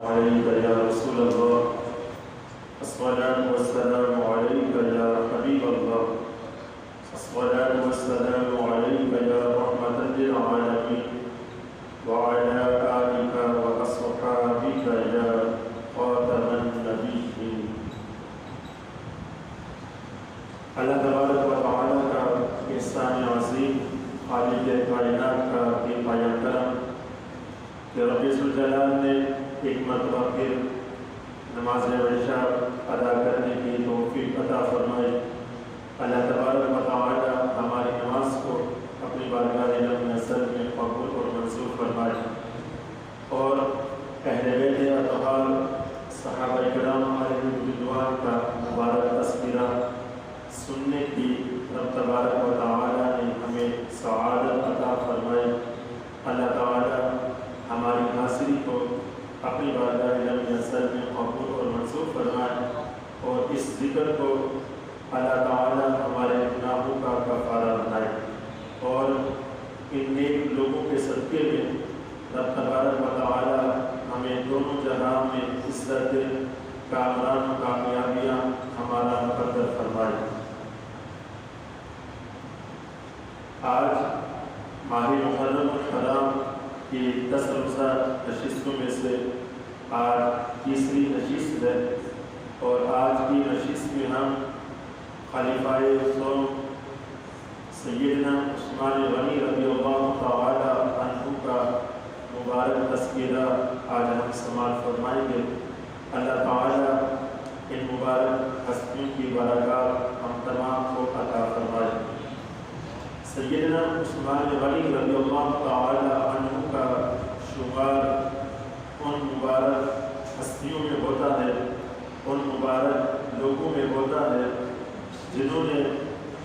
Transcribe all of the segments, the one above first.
عليك يا رسول الله الصلاة والسلام عليك يا حبيب الله الصلاة والسلام عليك يا رحمة للعالمين وعلى آلك وأصحابك يا خاتم النبيين. اللہ تبارک و تعالیٰ کا احسان عظیم، خالق کائنات کا بے پایہ کرم کہ رب ذوالجلال نے ایک مرتبہ پھر نماز عشاء ادا کرنے کی توفیق عطا فرمائی۔ اللہ تبارک و تعالیٰ ہماری نماز کو اپنی بارگاہ علم نظر میں قبول اور منظور فرمائے، اور اہل بیت اطہار صحابہ کرام علیہم رضوان کا مبارک تذکرہ سننے کی رب تبارک و تعالیٰ نے ہمیں سعادت عطا فرمائی۔ اللہ تعالیٰ ہماری حاضری کو اپنی بارگاہ علم نظر میں قبول اور منظور فرمائے، اور اس ذکر کو اللہ تعالیٰ ہمارے گناہوں کا کفارہ بنائے، اور ان نیک لوگوں کے صدقے میں رب تبارک و تعالیٰ ہمیں دونوں جہاں میں عزت کامران و کامیابیاں ہمارا مقدر فرمائے۔ آج ماہ محرم الحرام کی 10 روزہ نشستوں میں سے آج تیسری نشست ہے، اور آج کی نشست میں ہم خلیفہ قوم سیدنا عثمان غنی رضی اللہ تعالی عنہ کا مبارک تذکرہ آج ہم سماعت فرمائیں گے۔ اللہ تعالیٰ ان مبارک ہستیوں کی برکات ہم تمام کو عطا فرمائے۔ سیدنا عثمان غنی رضی اللہ تعالی عنہ کا شمار ان مبارک ہستیوں میں ہوتا ہے، ان مبارک لوگوں میں ہوتا ہے جنہوں نے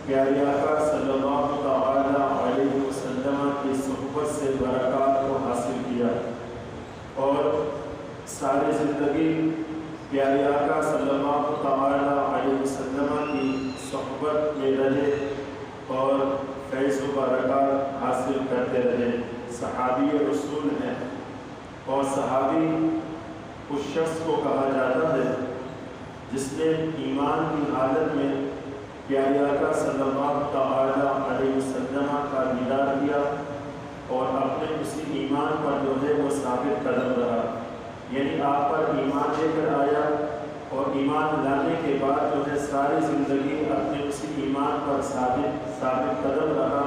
پیارے آقا صلی اللہ تعالی علیہ وسلم کی صحبت سے برکات کو حاصل کیا، اور ساری زندگی پیارے آقا صلی اللہ تعالی علیہ وسلم کی صحبت میں رہے اور فیض و برکات حاصل کرتے رہے۔ صحابی رسول ہیں، اور صحابی اس شخص کو کہا جاتا ہے جس نے ایمان کی حالت میں پیارے آقا صلی اللہ تعالی علیہ وسلم کا دیدار کیا، اور اپنے اسی ایمان پر جو ہے وہ ثابت قدم رہا، یعنی آپ پر ایمان لے کر آیا، اور ایمان لانے کے بعد جو ہے ساری زندگی اپنے اسی ایمان پر ثابت قدم رہا،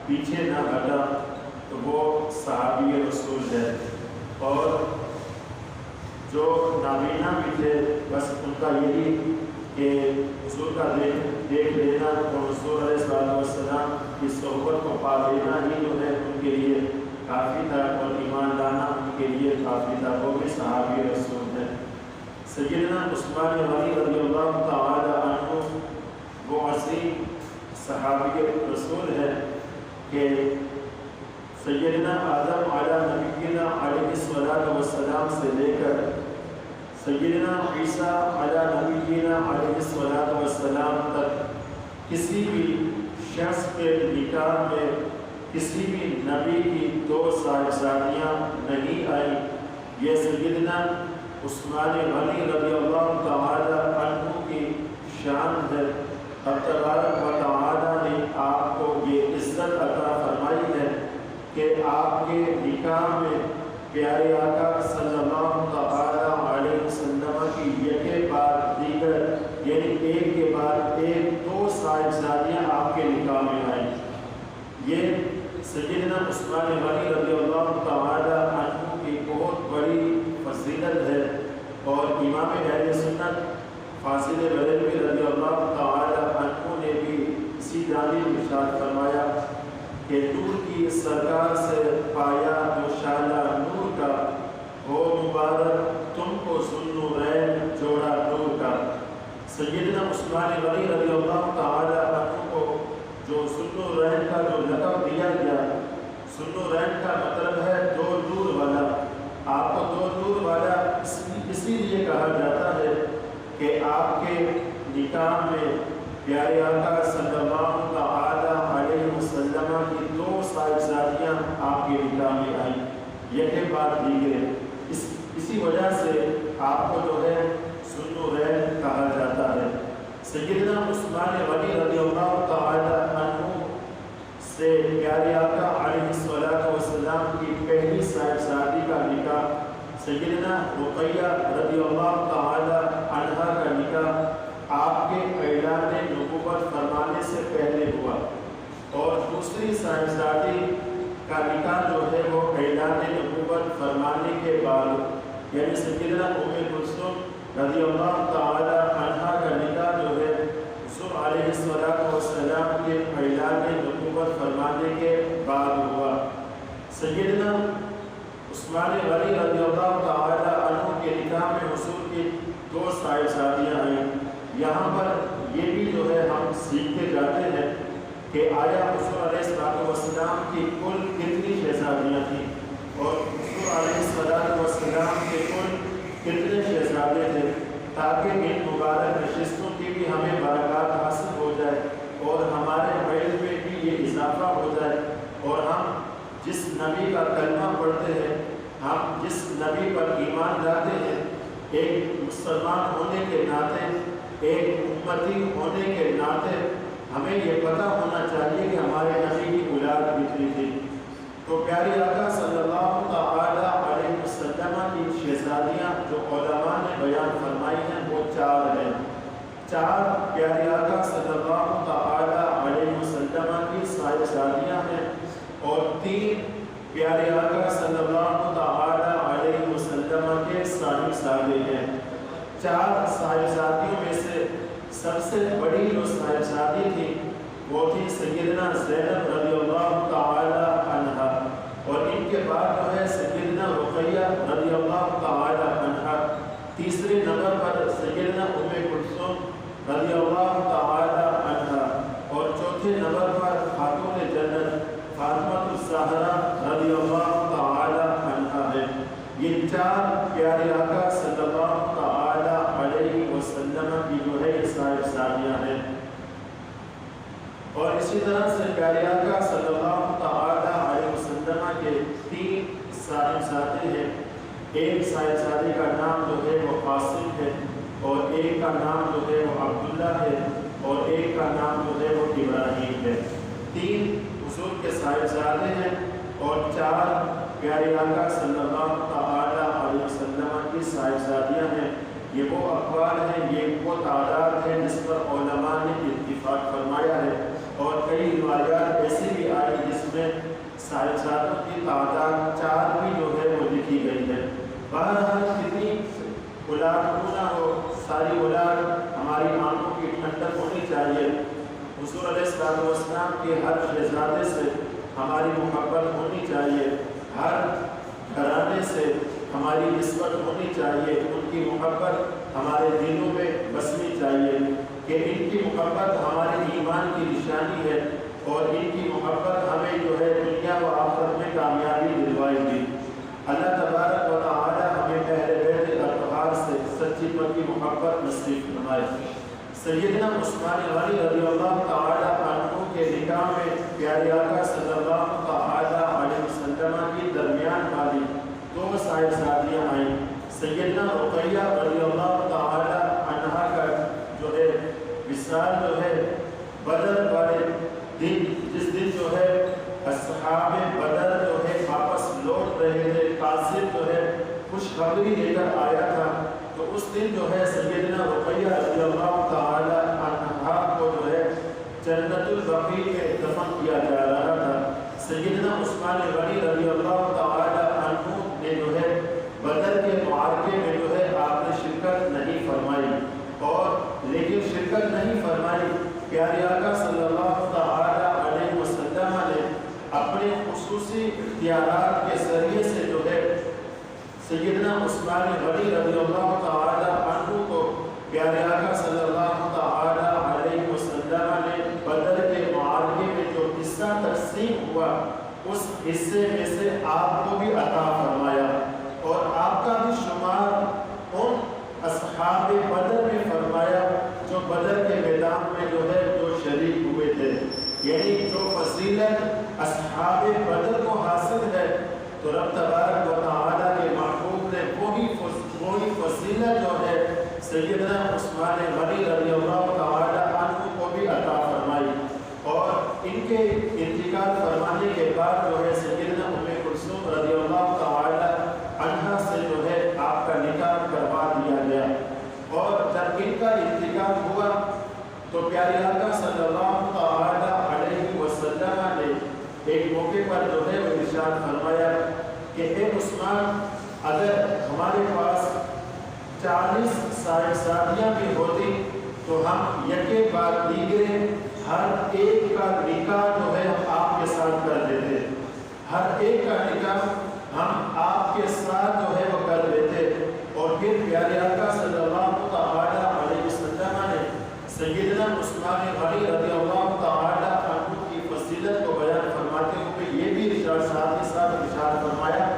پیچھے نہ ہٹا، تو وہ صحابی رسول ہے۔ اور جو نابینا بھی تھے، بس ان کا یہی کہ حضور کا دیکھ لینا اور حضور علیہ السلام کی صحبت کو پا لینا ہی جو ہے ان کے لیے کافی تھا، اور ایمان لانا ان کے لیے کافی تھا، وہ بھی صحابی رسول ہے۔ سیدنا عثمان غنی رضی اللہ تعالی عنہ وہ عظیم صحابی رسول ہے کہ سیدنا آدم علیہ نبینا علیہ السلام سے لے کر سیدنا عیسیٰ علیہ نبینا علیہ السلام تک کسی بھی شخص کے نکاح میں کسی بھی نبی کی 2 صاحبزادیاں نہیں آئیں۔ یہ سیدنا عثمان غنی رضی اللہ تعالی عنہ کی شان ہے۔ اب تبارک و تعالی نے آپ کو یہ عزت عطا فرمائی ہے کہ آپ کے نکاح میں پیارے آقا صلی اللہ تعالی علیہ وسلم کی یکے بعد دیگر، یعنی ایک کے بعد ایک 2 صاحبزادیاں آپ کے نکاح میں آئیں۔ یہ سیدنا عثمان غنی رضی اللہ تعالی عنہ کی بہت بڑی فضیلت ہے، اور امام اہل سنت فاضل بریلوی رضی اللہ تعالی عنہ نے بھی اسی جانب ارشاد فرمایا کہ نور کی سرکار سے پایا جو شالہ نور کا، ہو مبارک تم کو ذوالنورین جوڑا نور کا۔ سیدنا عثمان غنی رضی اللہ تعالی عنہ کو جو ذوالنورین کا جو لقب دیا گیا، ذوالنورین کا مطلب ہے 2 نور والا۔ آپ کو 2 نور والا اسی لیے کہا جاتا ہے کہ آپ کے نکاح میں پیارے آقا صلی اللہ تعالی علیہ وسلم کی 2 صاحبزادیاں آپ کے نکاح میں آئیں، یکے بعد دیگر۔ اسی وجہ سے آپ کو جو ہے ذوالنورین کہا جاتا ہے۔ سیدنا عثمان غنی رضی اللہ تعالی عنہ سے پیارے آقا علیہ السلام کی پہلی صاحبزادی کا نکاح سیدنا رقیہ رضی اللہ تعالی عنہا کا نکاح آپ کے اعلان نبوت فرمانے سے پہلے ہوا، اور دوسری صاحبزادی کا نکاح جو ہے وہ اعلان نبوت فرمانے کے بعد، یعنی سیدنا ام کلثوم رضی اللہ تعالی عنہا کا نکاح جو ہے حضور علیہ السلام کے اعلان نبوت فرمانے کے بعد ہوا۔ سیدنا عثمان غنی رضی اللہ تعالی عنہ کے نکاح میں حضور کی 2 صاحبزادیاں آئیں۔ یہاں پر یہ بھی جو ہے ہم سیکھتے جاتے ہیں کہ آیا حضور علیہ السلام کی کل کتنی شہزادیاں تھیں، اور حضور علیہ السلام کے کل کتنے شہزادے تھے، تاکہ ان مبارک نشستوں کی بھی ہمیں برکات حاصل ہو جائے اور ہمارے علم میں بھی یہ اضافہ ہو جائے، اور ہم جس نبی کا کلمہ پڑھتے ہیں، ہم جس نبی پر ایمان لاتے ہیں، ایک مسلمان ہونے کے ناطے، ایک امتی ہونے کے ناطے ہمیں یہ پتہ ہونا چاہیے کہ ہمارے نبی کی اولاد کتنی تھی۔ تو پیارے آقا صلی اللہ تعالی علیہ وسلم کی شہزادیاں جو علماء نے بیان فرمائی ہیں وہ 4 ہیں۔ 4 پیارے آقا صلی اللہ تعالی علیہ وسلم کی صاحبزادیاں ہیں، اور 3 پیارے آقا صلی اللہ تعالی علیہ وسلم کے صاحبزادے ہیں۔ 4 صاحبزادیوں میں سے سب سے بڑی جو صاحبزادی تھی وہ تھی سیدنا زینب رضی اللہ تعالی عنہا، اور ان کے بعد جو ہے سیدنا رقیہ رضی اللہ تعالی عنہا، تیسرے نمبر پر سیدنا ام کلثوم رضی اللہ تعالی عنہا، اور چوتھے نمبر پر خاتون جنت فاطمہ الزہرا رضی اللہ تعالی عنہا ہے۔ یہ 4 پیارے آقا صلی اللہ تعالی علیہ وسلم کی جو ہے صاحبزادیاں ہیں، اور اسی طرح سے پیارے آقا صلی اللہ تعالی علیہ وسلم کے 3 صاحبزادے ہیں۔ ایک صاحبزادے کا نام جو ہے وہ قاسم ہے، اور ایک کا نام جو ہے وہ عبداللہ ہے، اور ایک کا نام جو ہے وہ ابراہیم ہے۔ 3 حضور کے صاحبزادے ہیں، اور 4 پیارے آقا صلی اللہ تعالی علیہ وسلم کی صاحبزادیاں ہیں۔ یہ وہ اقوال ہیں، یہ وہ تعداد ہے جس پر علماء نے اتفاق فرمایا ہے، اور کئی روایات ایسی بھی آئی جس میں صاحبزادوں کی تعداد 4 بھی جو ہے وہ لکھی گئی ہے۔ بہرحال کتنی اولاد کیوں نہ ہو، ساری اولاد ہماری آنکھوں کی ٹھنڈک ہونی چاہیے۔ حضور علیہ السلام کے ہر شہزادے سے ہماری محبت ہونی چاہیے، ہر گھرانے سے ہماری نسبت ہونی چاہیے، ان کی محبت ہمارے دلوں میں بسنی چاہیے، کہ ان کی محبت ہمارے ایمان کی نشانی ہے، اور ان کی محبت ہمیں جو ہے دنیا و آخرت میں کامیابی دلوائے گی۔ اللہ تبارک و تعالی ہمیں اہل بیت اطہار سے سچی پکی محبت نصیب فرمائے۔ سیدنا عثمان غنی رضی اللہ تعالی عنہ کے نکاح میں پیارے آقا صلی اللہ تعالی علیہ وسلم کی درمیان والی 2 صاحبزادیاں آئیں۔ سیدنا رقیہ رضی اللہ تعالی عنہا کا جو ہے وصال جو ہے بدر والے دن، جس دن جو ہے اصحاب بدر جو ہے واپس لوٹ رہے تھے، قاصد جو ہے خوشخبری لے کر آیا تھا، تو اس دن جو ہے سیدنا رقیہ رضی اللہ تعالی عنہا کو جو ہے جنت البقیع میں دفن کیا جا رہا تھا۔ سیدنا عثمان غنی رضی اللہ تعالی عنہ نے جو ہے بدر کے معرکے میں جو ہے آپ نے شرکت نہیں فرمائی، اور لیکن شرکت نہیں فرمائی، پیارے آقا صلی اللہ تعالی علیہ وسلم نے اپنے خصوصی اختیارات کے ذریعے سے جو ہے سیدنا عثمان غنی رضی اللہ تعالی عنہ کو پیارے آقا صلی اللہ تعالی علیہ وسلم نے بدر کے معرکے میں جو حصہ تقسیم ہوا اس حصے میں سے آپ کو بھی عطا فرمایا، اور آپ کا بھی شمار ان اصحاب بدر میں فرمایا جو بدر کے میدان میں جو ہے جو شریک ہوئے تھے، یعنی جو فضیلت اصحاب بدر کو حاصل ہے تو رب تبارک و تعالی کے محبوب نے وہی سیدنا عثمان غنی رضی اللہ تعالی عنہ کو بھی عطا فرمائی، اور ان کے انتقال فرمانے کے بعد جو ہے سیدنا ام کلثوم رضی اللہ تعالی عنہ سے جو ہے آپ کا نکاح کروا دیا گیا۔ اور جب ان کا انتقال ہوا تو پیارے آقا صلی اللہ تعالی علیہ وسلم نے ایک موقع پر جو ہے وہ ارشاد فرمایا کہ اے عثمان، اگر ہمارے پاس 40 صاحبزادیاں بھی ہوتی تو ہم یکے بعد دیگرے ہر ایک کا نکاح جو ہے ہم آپ کے ساتھ کر دیتے، ہر ایک کا نکاح ہم آپ کے ساتھ جو ہے وہ کر دیتے۔ اور پھر پیارے آقا صلی اللہ تعالی علیہ وسلم نے سیدنا عثمان غنی رضی اللہ تعالی عنہ کی فضیلت کو بیان فرماتے ہوئے یہ بھی ساتھ ہی ساتھ ارشاد فرمایا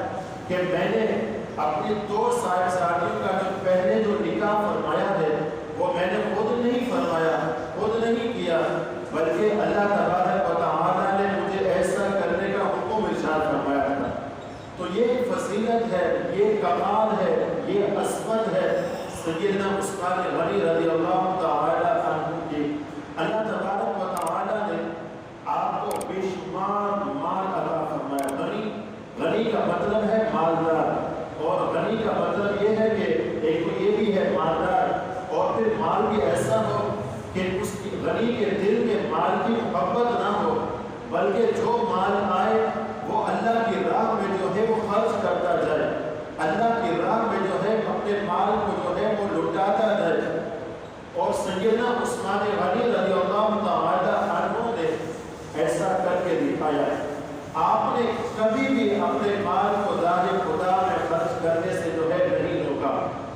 کہ میں نے اپنی 2 صاحبزادیوں کا جو پہلے جو نکاح فرمایا ہے وہ میں نے خود نہیں فرمایا، خود نہیں کیا، بلکہ اللہ تبارک و تعالی نے مجھے ایسا کرنے کا حکم ارشاد فرمایا تھا۔ تو یہ فضیلت ہے، یہ کمال ہے، یہ عصمت ہے سیدنا عثمان غنی رضی اللہ تعالی عنہ کی۔ اللہ تبارک و تعالی نے آپ کو بے شمار مال عطا فرمایا۔ غنی کا مطلب ہے مالدار، اور غنی کا مطلب یہ ہے کہ ایک تو یہ بھی ہے مالدار، اور پھر مال بھی ایسا ہو کہ اس کی غنی کے دل میں مال کی محبت نہ ہو، بلکہ جو مال آئے وہ اللہ کی راہ میں جو ہے وہ خرچ کرتا جائے، اللہ کی راہ میں جو ہے اپنے مال کو جو ہے وہ لٹاتا جائے۔ اور سیدنا عثمان غنی رضی اللہ تعالی عنہ نے ایسا کر کے دکھایا۔ آپ نے کبھی بھی اپنے مال کو راہ خدا میں خرچ کرنے سے جو ہے نہیں روکا،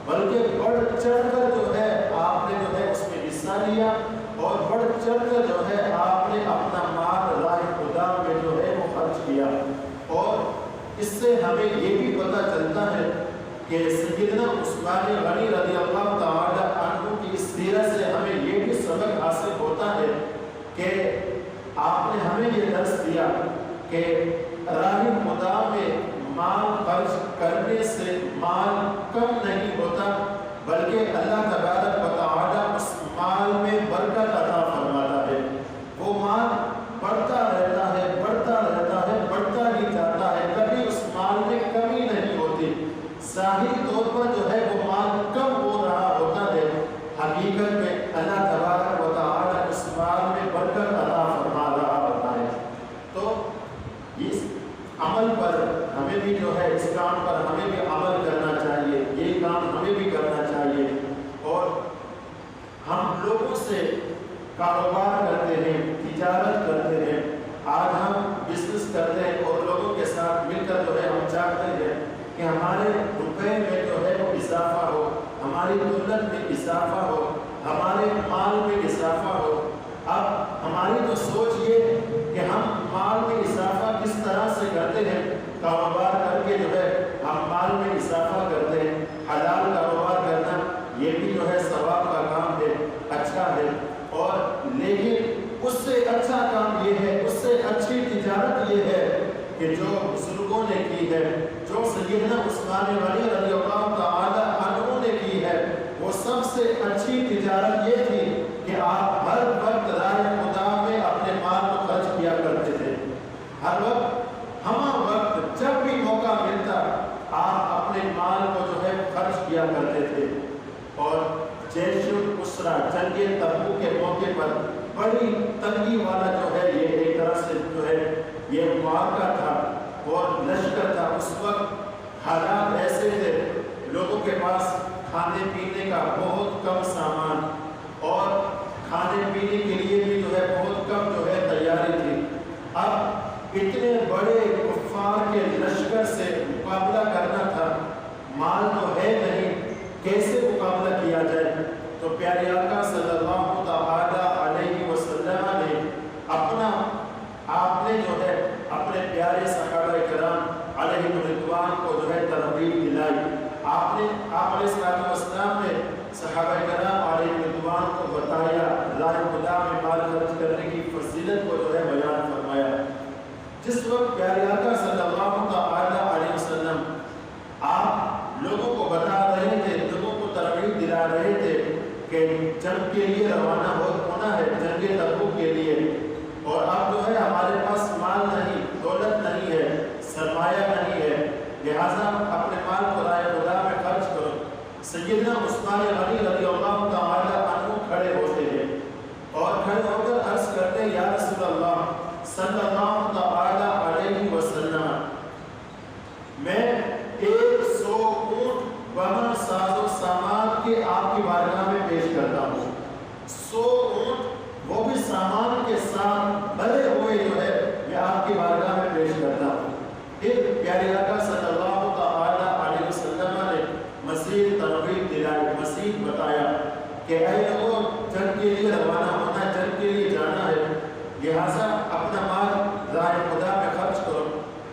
بلکہ بڑھ چڑھ کر جو ہے آپ نے جو ہے اس میں حصہ لیا، اور بڑھ چڑھ کر جو ہے آپ نے اپنا مال راہ خدا میں جو ہے وہ خرچ کیا۔ اور اس سے ہمیں یہ بھی پتہ چلتا ہے کہ سیدنا عثمان غنی رضی اللہ تعالی عنہ کی اس سیرت سے ہمیں یہ بھی سبق حاصل ہوتا ہے کہ آپ نے ہمیں یہ درس دیا کہ راہ خدا میں مال خرچ کرنے سے مال کم نہیں ہوتا، بلکہ اللہ تبارک و تعالی اس مال میں برکت عطا فرماتا ہے۔ وہ مال بڑھتا رہتا ہے، بڑھتا رہتا ہے، بڑھتا ہی جاتا ہے، کبھی اس مال میں کمی نہیں ہوتی۔ ظاہری طور پر جو ہے وہ مال کم ہو رہا ہوتا ہے، حقیقت میں اللہ تبارک و تعالی اس مال میں برکت عطا فرما رہا ہوتا ہے۔ تو اس عمل پر ہمیں بھی جو ہے، اس کام پر ہمیں بھی عمل کرنا چاہیے، یہ کام ہمیں بھی کرنا چاہیے۔ اور ہم لوگوں سے کاروبار کرتے ہیں، تجارت کرتے ہیں، آج ہم بزنس کرتے ہیں اور لوگوں کے ساتھ مل کر جو ہے ہم چاہتے ہیں کہ ہمارے روپے میں جو ہے وہ اضافہ ہو، ہماری دولت میں اضافہ ہو، ہمارے مال میں اضافہ ہو۔ اب ہماری تو سوچ یہ کہ ہم مال میں اضافہ کس طرح سے کرتے ہیں، کاروبار کر کے جو ہے ہم مال میں اضافہ کرتے ہیں۔ حلال کاروبار کرنا یہ بھی جو ہے ثواب کا کام ہے، اچھا ہے، اور لیکن اس سے اچھا کام یہ ہے، اس سے اچھی تجارت یہ ہے کہ جو بزرگوں نے کی ہے، جو سیدنا عثمان غنی رضی اللہ تعالی عنہ نے کی ہے، وہ سب سے اچھی تجارت یہ تھی کہ آپ ہر وقت راہ خدا میں اپنے مال کو خرچ کیا کرتے تھے۔ ہر وقت، ہمہ وقت، جب بھی موقع ملتا آپ اپنے مال کو جو ہے خرچ کیا کرتے تھے۔ اور جیش الاسرہ، جنگ تبوک کے موقع پر بڑی تنگی والا جو ہے یہ ایک طرح سے جو ہے یہ معرکہ تھا اور لشکر تھا۔ اس وقت حالات ایسے تھے، لوگوں کے پاس کھانے پینے کا بہت کم سامان، اور کھانے پینے کے لیے بھی جو ہے بہت کم جو ہے تیاری تھی۔ اب اتنے بڑے کفار کے لشکر سے مقابلہ کرنا تھا، مال تو ہے نہیں، کیسے مقابلہ کیا جائے؟ تو پیارے آقا صلی اللہ تعالی علیہ وسلم نے آپ نے جو ہے اپنے پیارے صحابہ کرام علیہ رضوان کو جو ہے ترغیب دلائی۔ آپ علیہ السلام نے صحابہ کرام علیہ رضوان کو بتایا، راہ خدا میں مال خرچ کرنے کی فضیلت کو جو ہے بیان فرمایا۔ جس وقت پیارے آقا صلی اللہ تعالی علیہ وسلم آپ لوگوں کو بتا رہے تھے، لوگوں کو ترغیب دلا رہے تھے، لہٰذا اپنے مال کو رائے خدا میں خرچ کرو۔ سیدنا عثمان غنی رضی اللہ تعالی عنہ کھڑے ہوتے ہیں اور کھڑے ہو کر عرض کرتے ہیں یا رسول اللہ صلی اللہ تعالی علیہ وسلم، میں 100 اونٹ بنا ساز و سامان کے آپ کی بارگاہ میں پیش کرتا ہوں۔ 100 اونٹ وہ بھی سامان کے ساتھ بھرے ہوئے جو ہے میں آپ کی بارگاہ میں پیش کرتا ہوں۔ پھر پیارے آقا صلی اللہ تعالی علیہ وسلم نے مزید ترغیب دلائی، مزید بتایا کہ اے لوگوں، جنگ کے لیے روانہ ہونا ہے، جنگ کے لیے جانا ہے، لہٰذا اپنا مال راہ خدا میں خرچ کرو،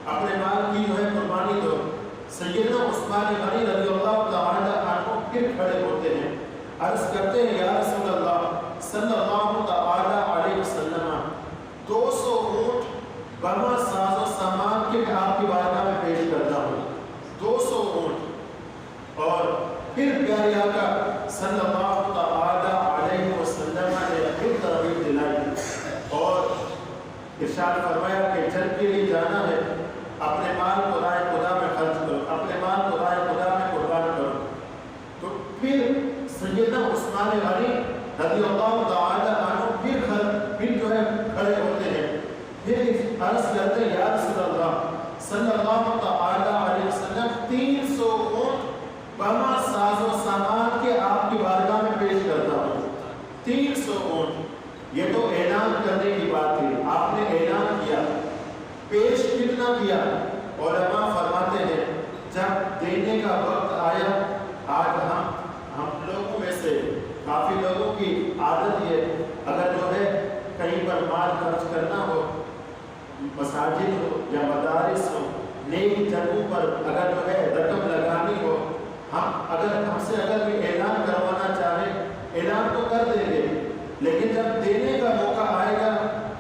اپنے مال کی جو ہے قربانی دو۔ سیدنا عثمان غنی رضی اللہ تعالی عنہ پھر کھڑے ہوتے ہیں، عرض کرتے ہیں یا رسول اللہ صلی اللہ تعالی علیہ وسلم، 200 اونٹ بما ساز و سامان کے آپ کی بارگاہ میں پیش کرتا ہوں، 200 اونٹ۔ اور پھر پیارے آقا صلی اللہ تعالی علیہ وسلم نے پھر ترغیب دلائی اور ارشاد فرمایا کہ جنگ کے لیے جانا ہے، اپنے مال کو راہ خدا میں خرچ کرو، اپنے مال کو راہ خدا میں قربان کرو۔ تو پھر سیدنا عثمان غنی رضی اللہ تعالی عنہ پھر جو ہے کھڑے ہوتے ہیں، پھر عرض کرتے ہیں یا رسول اللہ صلی اللہ تعالی علیہ وسلم، 300 اونٹ بما ساز و سامان کے آپ کی بارگاہ میں پیش کرتا ہوں۔ 300 اونٹ، یہ تو اعلان کرنے کی بات تھی، آپ نے اعلان کیا، پیش کتنا کیا؟ علماء فرماتے ہیں جب دینے کا وقت آیا، آج ہم لوگوں میں سے کافی لوگوں کی عادت یہ، اگر جو ہے کہیں پر مال خرچ کرنا ہو، مساجد ہو یا مدارس ہو، نیک جگہوں پر اگر جو ہے رقم لگانی ہو، ہم سے اگر بھی اعلان کروانا چاہے اعلان تو کر دیں گے، لیکن جب دینے کا موقع آئے گا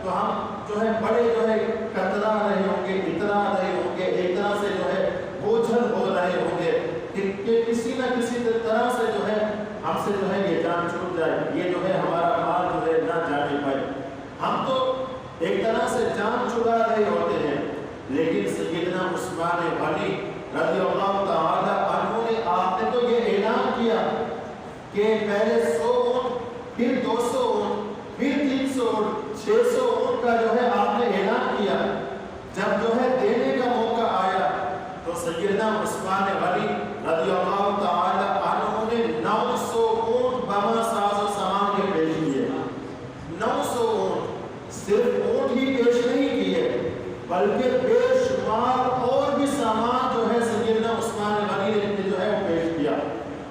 تو ہم جو ہے بڑے جو ہے کترا رہے ہوں گے، اترا رہے ہوں گے، ایک طرح سے جو ہے بوجھل ہو رہے ہوں گے کہ کسی نہ کسی طرح سے جو ہے ہم سے جو ہے یہ جان چھوٹ جائے، یہ جو ہے ہمارا مال جو ہے نہ جانے پائے۔ ہم تو ایک طرح سے جان چھڑا رہے ہوتے ہیں، لیکن سیدنا عثمان غنی رضی اللہ تعالی عنہ نے، آپ نے تو یہ اعلان کیا کہ پہلے 100 اونٹ، پھر 200 اونٹ، پھر 300 اونٹ، 600 اونٹ کا جو ہے آپ نے اعلان کیا۔ جب جو ہے دینے کا موقع آیا تو سیدنا عثمان غنی رضی اللہ تعالی عنہ نے 900 اونٹ بما ساز و سامان کے پیش کیے۔ 900 اونٹ، صرف اونٹ ہی پیش نہیں کیے بلکہ بے شمار اور بھی سامان جو ہے سیدنا عثمان غنی نے جو ہے وہ پیش کیا،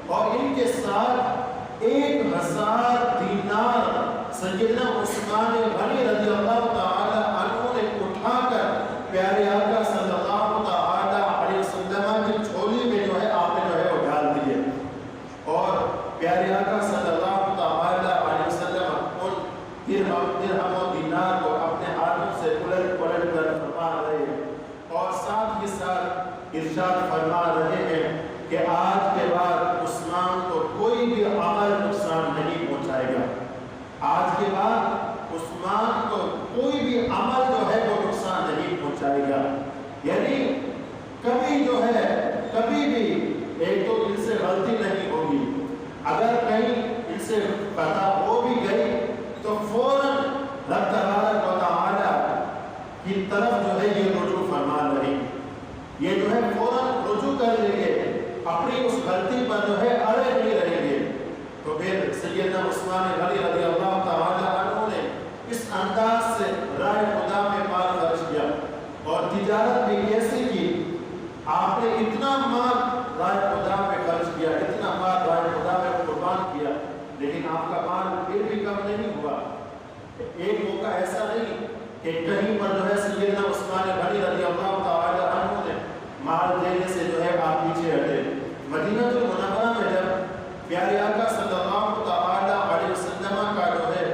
اور ان کے ساتھ 1000 دینار سیدنا عثمان غنی رضی اللہ تعالی عنہ نے اٹھا کر پیارے آقا صلی اللہ تعالی علیہ وسلم کی جھولی میں جو ہے آپ نے جو ہے وہ ڈال دیے، اور پیارے آقا صلی اللہ تعالی علیہ وسلم ان درہم و دینار کو اپنے ہاتھوں سے الٹ پلٹ کر فرما رہے ہیں، اور ساتھ ہی ساتھ ارشاد فرما رہے ہیں کہ آج کے بعد عثمان کو کوئی بھی عمل نقصان نہیں پہنچائے گا، آج کے بعد عثمان کو کوئی بھی عمل جو ہے وہ نقصان نہیں پہنچائے گا۔ یعنی کبھی جو ہے کبھی بھی ایک تو ان سے غلطی نہیں ہوگی، اگر کہیں ان سے خطا ہو بھی گئی تو فوراً رب تبارک و تعالی کی طرف جو ہے یہ رجوع فرما رہے، یہ جو ہے فوراً رجوع کر لیں گے، اپنی اس غلطی پر جو ہے اڑے نہیں رہیں گے۔ تو پھر سیدنا عثمان غنی رضی اللہ تعالی عنہ نے اس انداز سے راہ خدا میں مال خرچ کیا، اور تجارت بھی کیسی کی، آپ نے اتنا مال راہ خدا میں خرچ کیا، اتنا مال راہ خدا میں قربان کیا، لیکن آپ کا مال پھر بھی کم نہیں ہوا۔ ایک موقع ایسا نہیں کہ کہیں پر جو ہے سیدنا عثمان غنی رضی اللہ تعالی عنہ نے مال دینے سے جو ہے آپ پیچھے ہٹے۔ مدینہ المنورہ میں جب پیارے آقا صلی اللہ تعالی علیہ وسلم کا جو ہے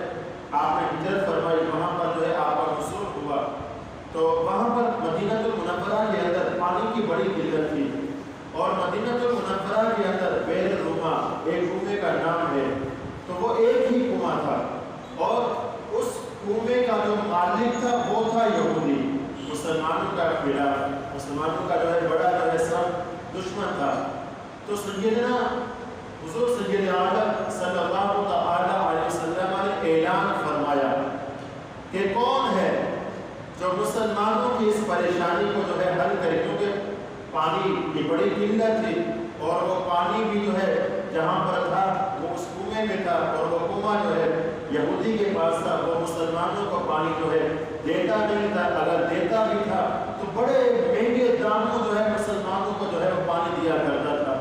آپ نے ہجرت فرمائی، وہاں پر جو ہے آپ کا حصول ہوا، تو وہاں پر مدینہ المنورہ کے اندر پانی کی بڑی قلت تھی، اور مدینہ المنورہ کے اندر بئر روما ایک کنویں کا نام ہے، تو وہ ایک ہی کنواں تھا، اور اس کنویں کا جو مالک تھا وہ تھا یہودی، مسلمانوں کا خلاف، مسلمانوں کا جو ہے بڑا جو ہے سب دشمن تھا. تو سیدنا حضور سید عالم صلی اللہ علیہ وسلم نے اعلان فرمایا کہ کون ہے جو مسلمانوں کی اس پریشانی کو جو ہے حل کرے، کیونکہ پانی کی بڑی قلت تھی اور وہ پانی بھی جو ہے جہاں پر تھا وہ اس کنویں میں تھا، اور وہ کنواں جو ہے یہودی کے پاس تھا. وہ مسلمانوں کو پانی جو ہے دیتا نہیں تھا، اگر دیتا بھی تھا تو بڑے مہنگے داموں جو ہے مسلمانوں کو جو ہے وہ پانی دیا کرتا تھا.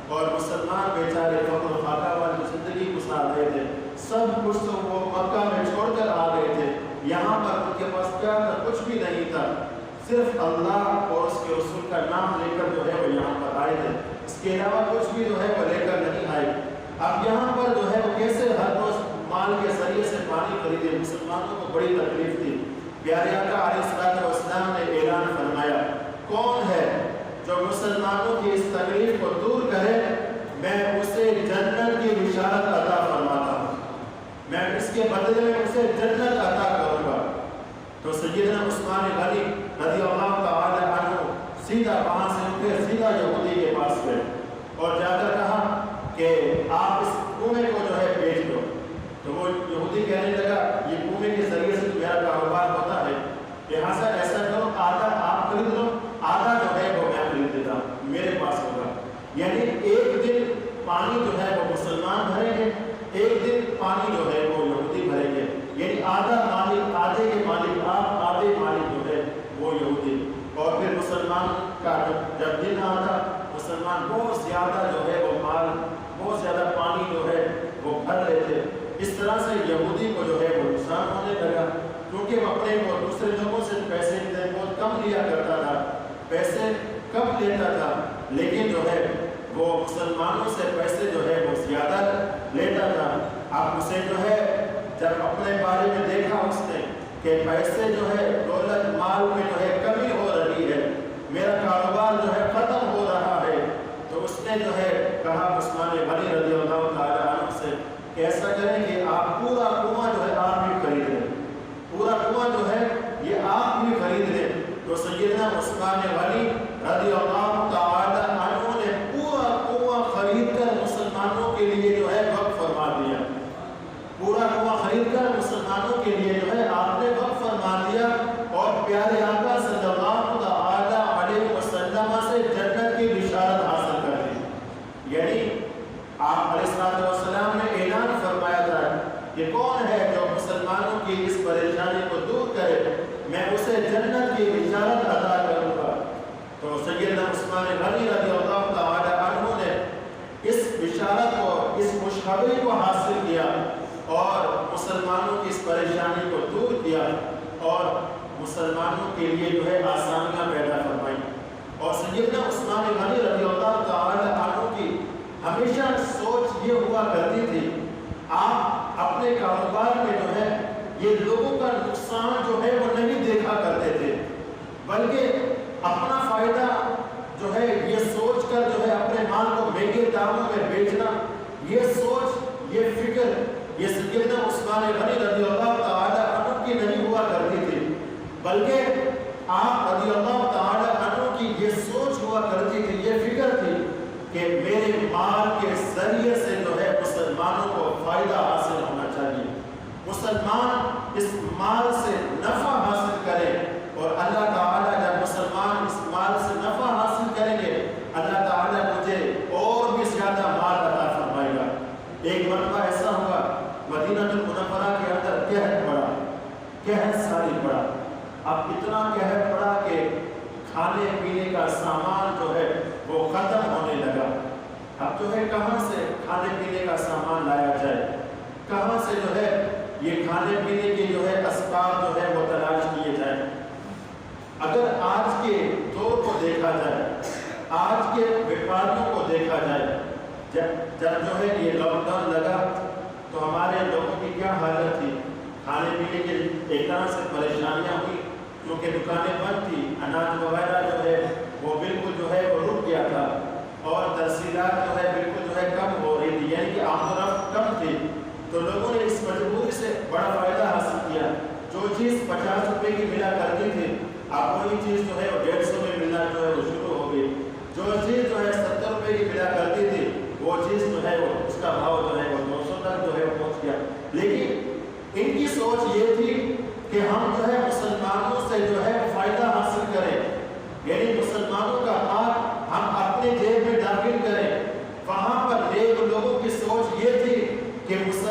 اور مسلمان بیچارے فقر و فاقہ والی زندگی گزار رہے تھے، سب کچھ تو وہ مکہ میں چھوڑ کر آ گئے تھے. یہاں پر ان کے پاس کیا تھا؟ کچھ بھی نہیں تھا، صرف اللہ اور اس کے رسول کا نام لے کر جو ہے وہ یہاں پر آئے تھے، اس کے علاوہ کچھ بھی جو ہے وہ لے کر نہیں آئے. اب یہاں پر جو ہے وہ کیسے ہر روز مال کے ذریعے سے پانی خریدے؟ مسلمانوں کو بڑی تکلیف تھی. پیارے آقا علیہ السلام نے اعلان فرمایا کون ہے جو مسلمانوں کی اس تکلیف کو دور کرے، میں اسے جنت کی بشارت عطا فرماتا ہوں، میں اس کے بدلے میں اسے جنت عطا کروں گا. تو سیدنا عثمان غنی رضی اللہ تعالی عنہ سیدھا وہاں سے اٹھے، سیدھا یہودی کے پاس گئے اور جا کر کہا کہ آپ اس کنویں کو جو ہے بیچ دو. تو وہ یہودی کہنے لگا یہ کنویں کے ذریعے سے میرا کاروبار ہوتا ہے، لہٰذا ایسا کرو آدھا آپ خرید لو، آدھا جو ہے وہ میں خرید دیتا ہوں، میرے پاس ہوگا. یعنی ایک دن پانی جو ہے وہ مسلمان بھریں گے، ایک دن پانی جو ہے وہ یہودی بھریں گے. یعنی آدھا مالک، آدھے کے مالک آپ، آدھے مالک جو ہے وہ یہودی. اور پھر مسلمان کا جب دن آتا مسلمان بہت زیادہ جو ہے وہ مال، بہت زیادہ پانی جو ہے وہ بھر لیتے. اس طرح سے یہودی کو جو ہے وہ نقصان ہونے لگا، کیونکہ وہ اپنے کو دوسرے لوگوں سے پیسے بہت کم لیا کرتا تھا، پیسے کم لیتا تھا، لیکن جو ہے وہ مسلمانوں سے پیسے جو ہے وہ زیادہ لیتا تھا. اب اسے جو ہے جب اپنے بارے میں دیکھا اس نے کہ پیسے جو ہے دولت مال میں جو ہے کمی ہو رہی ہے، میرا کاروبار جو ہے ختم ہو رہا ہے، تو اس نے جو ہے کہا عثمان غنی رضی اللہ تعالی عنہ سے کہ ایسا کریں کہ آپ پورا کنواں جو ہے آپ بھی خرید لیں، پورا کنواں جو ہے یہ آپ بھی خرید لیں. تو سیدنا عثمان غنی رضی اللہ تعالی عنہ نے پورا کنواں خرید کر مسلمانوں کے لیے جو ہے وقف فرما دیا. پورا کنواں خرید کر مسلمانوں کے لیے جو ہے آپ نے وقف فرما دیا اور پیارے آقا صلی اللہ تعالی علیہ وسلم سے جنت کی بشارت حاصل کر لی. یعنی آپ علیہ السلام نے اعلان فرمایا تھا کہ کون ہے جو مسلمانوں کی اس پریشانی کو دور کرے، میں اسے جنت کی بشارت عطا کروں گا. تو سیدنا عثمان غنی رضی اللہ تعالی عنہ نے اس بشارت کو، اس خوشخبری کو حاصل کیا اور مسلمانوں کی اس پریشانی کو دور کیا اور مسلمانوں کے لیے جو ہے آسانیاں پیدا فرمائی. اور سیدنا عثمان غنی رضی اللہ تعالی عنہ کی ہمیشہ سوچ یہ ہوا کرتی تھی، آپ اپنے کاروبار میں جو ہے یہ لوگوں کا نقصان جو ہے وہ نہیں دیکھا کرتے تھے، بلکہ اپنا فائدہ جو ہے یہ سوچ کر جو ہے اپنے مال کو مہنگے داموں میں بیچنا، یہ سوچ، یہ فکر یہ سیدنا عثمان غنی رضی اللہ تعالی عنہ کی نہیں ہوا کرتی تھی، بلکہ آپ رضی اللہ تعالی عنہ کی یہ سوچ ہوا کرتی تھی، یہ فکر تھی کہ میرے مال کے ذریعے سے جو ہے مسلمانوں کو فائدہ حاصل ہونا چاہیے، مسلمان اس مال سے نفع حاصل کرے، اور اللہ تعالیٰ جب مسلمان اس مال سے نفع حاصل کریں گے اللہ تعالیٰ مجھے اور بھی زیادہ مال عطا فرمائے گا. ایک مرتبہ ایسا ہوا مدینہ المنورہ کے اندر قحط پڑا، قحط ساری پڑا. اب اتنا قحط پڑا کہ کھانے پینے کا سامان جو ہے وہ ختم ہونے لگا. اب جو ہے کہاں سے کھانے پینے کا سامان لایا جائے، کہاں سے جو ہے یہ کھانے پینے کے جو ہے اسباب جو ہے وہ تلاش کیے جائیں. اگر آج کے دور کو دیکھا جائے، آج کے بیپاریوں کو دیکھا جائے، جب جو ہے یہ لاک ڈاؤن لگا تو ہمارے لوگوں کی کیا حالت تھی، کھانے پینے کے ایک طرح سے پریشانیاں ہوئی کیونکہ دکانیں بند تھی، اناج وغیرہ جو ہے وہ بالکل جو ہے وہ رک گیا تھا اور ترسیلات جو ہے بالکل جو ہے کم ہو رہی تھی، یعنی کہ آمد و رفت کم تھی. تو لوگوں نے اس مجبوری سے بڑا فائدہ حاصل کیا. جو چیز 50 روپے کی ملا کرتی تھی اب وہی چیز جو ہے وہ 150 میں ملنا جو ہے وہ شروع ہو گئی. جو چیز جو ہے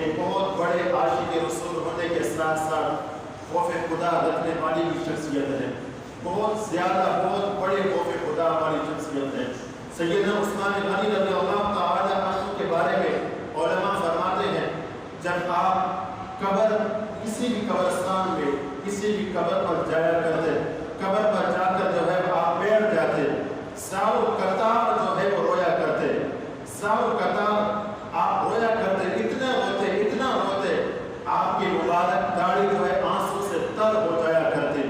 ایک بہت بڑے عاشق رسول ہونے کے ساتھ ساتھ خوف خدا رکھنے والی بھی شخصیت ہے، بہت زیادہ بہت بڑے خوف خدا والی شخصیت ہے۔ سیدنا عثمان غنی رضی اللہ تعالی عنہ کے بارے میں علماء فرماتے ہیں، جب آپ قبر کسی بھی قبرستان میں کسی بھی قبر پر جایا کرتے، قبر پر جا کر جو ہے آپ بیٹھ جاتے، ساؤ قطار جو ہے وہ رویا کرتے، ساؤ قطار آپ رویا کرتے، اتنا روتے آپ کی مبارک داڑھی جو ہے آنسو سے تر ہو جایا کرتی۔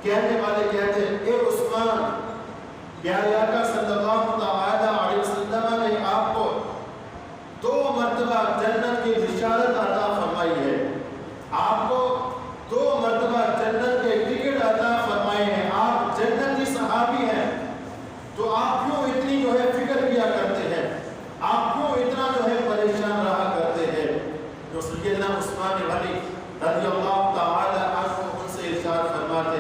کہنے والے کہتے ہیں، اے عثمان، پیارے آقا صلی اللہ تعالی علیہ وسلم نے آپ کو 2 مرتبہ جنت کی بشارت عطا فرمائی ہے، آپ کو 2 مرتبہ جنت کے ٹکٹ عطا فرمائے ہیں، آپ جنتی صحابی ہیں، تو آپ کیوں اتنی جو ہے فکر کیا کرتے ہیں، آپ کیوں اتنا جو ہے پریشان رہا کرتے ہیں؟ جو سیدنا عثمان غنی رضی اللہ تعالی عنہ ان سے ارشاد فرماتے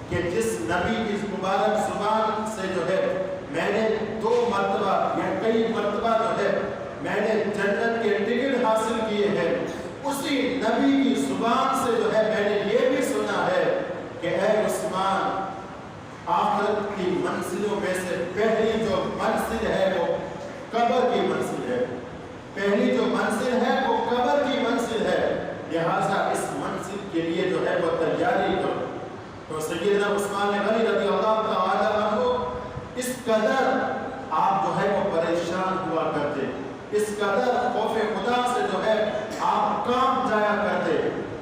کہ جس نبی کی مبارک زبان سے جو ہے میں نے 2 مرتبہ یا کئی مرتبہ جو ہے میں نے جنت کے ٹکٹ حاصل کیے ہیں، اسی نبی کی زبان سے جو ہے میں نے یہ بھی سنا ہے کہ اے عثمان، آخرت کی منزلوں میں سے پہلی جو منزل ہے وہ قبر کی منزل ہے، پہلی جو منزل ہے وہ قبر کی منزل ہے، لہٰذا اس منزل کے لیے جو ہے وہ تیاری کرو۔ تو سیدنا عثمان غنی رضی اللہ تعالی عنہ اس قدر آپ جو ہے وہ پریشان ہوا کرتے، اس قدر خوف خدا سے جو ہے آپ کانپ جایا کرتے،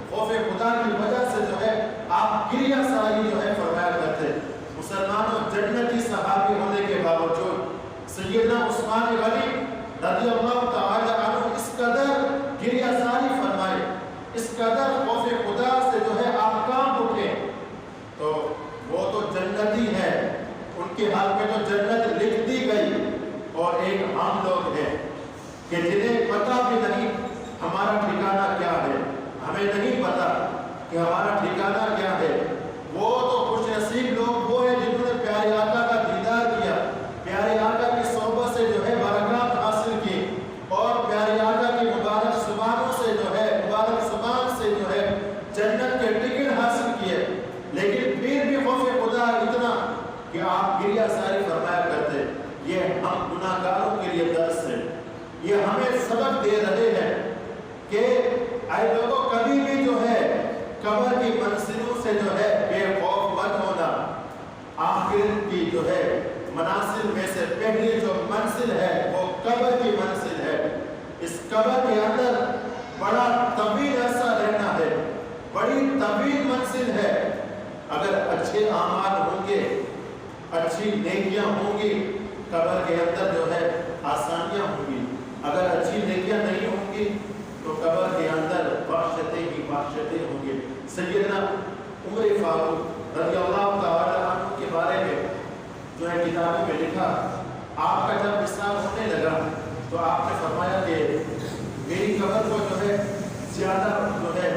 خوف خدا کی وجہ سے جو ہے آپ گریہ ساری جو ہے فرمایا کرتے۔ مسلمانوں، جنتی صحابی ہونے کے باوجود سیدنا عثمان غنی رضی اللہ تعالی عنہ اس قدر گریہ ساری فرمائے، اس قدر خوف خدا سے جو ہے آپ کانپ اٹھے، تو وہ تو جنتی ہے، ان کے حال میں تو جنت لکھ دی گئی، اور ایک ہم لوگ ہیں کہ جنہیں پتہ بھی نہیں ہمارا ٹھکانہ کیا ہے، ہمیں نہیں پتہ کہ ہمارا ٹھکانہ کیا ہے۔ وہ تو خوش نصیب لوگ وہ ہیں جنہوں نے پیارے آقا کا دیدار کیا، پیارے آقا کی صحبت سے جو ہے برکات حاصل کی، اور پیارے آقا کی مبارک زبانوں سے جو ہے مبارک زبان سے جو ہے جنت کے ٹکٹ حاصل کیے، لیکن پھر بھی خوف خدا اتنا کہ آپ گریہ ساری فرمایا کرتے۔ یہ ہم گناہگاروں کے لیے درس ہے، یہ ہمیں سبق دے رہے ہیں کہ اے لوگوں، کبھی بھی جو ہے قبر کی منزلوں سے جو ہے بے خوف مت ہونا۔ آخرت کی جو ہے منازل میں سے پہلی جو منزل ہے وہ قبر کی منزل ہے، اس قبر کے اندر بڑا طویل عرصہ رہنا ہے، بڑی طویل منزل ہے۔ اگر اچھے اعمال ہوں گے، اچھی نیکیاں ہوں گی، قبر کے اندر جو ہے آسانیاں ہوں گی، اگر اچھی نیکیاں نہیں ہوں گی تو قبر کے اندر وحشتیں ہی وحشتیں ہوں گی۔ سیدنا عمر فاروق رضی اللہ تعالی عنہ کے بارے میں جو ہے کتابوں میں لکھا، آپ کا جب وصال ہونے لگا تو آپ نے فرمایا کہ میری قبر کو جو ہے زیادہ جو ہے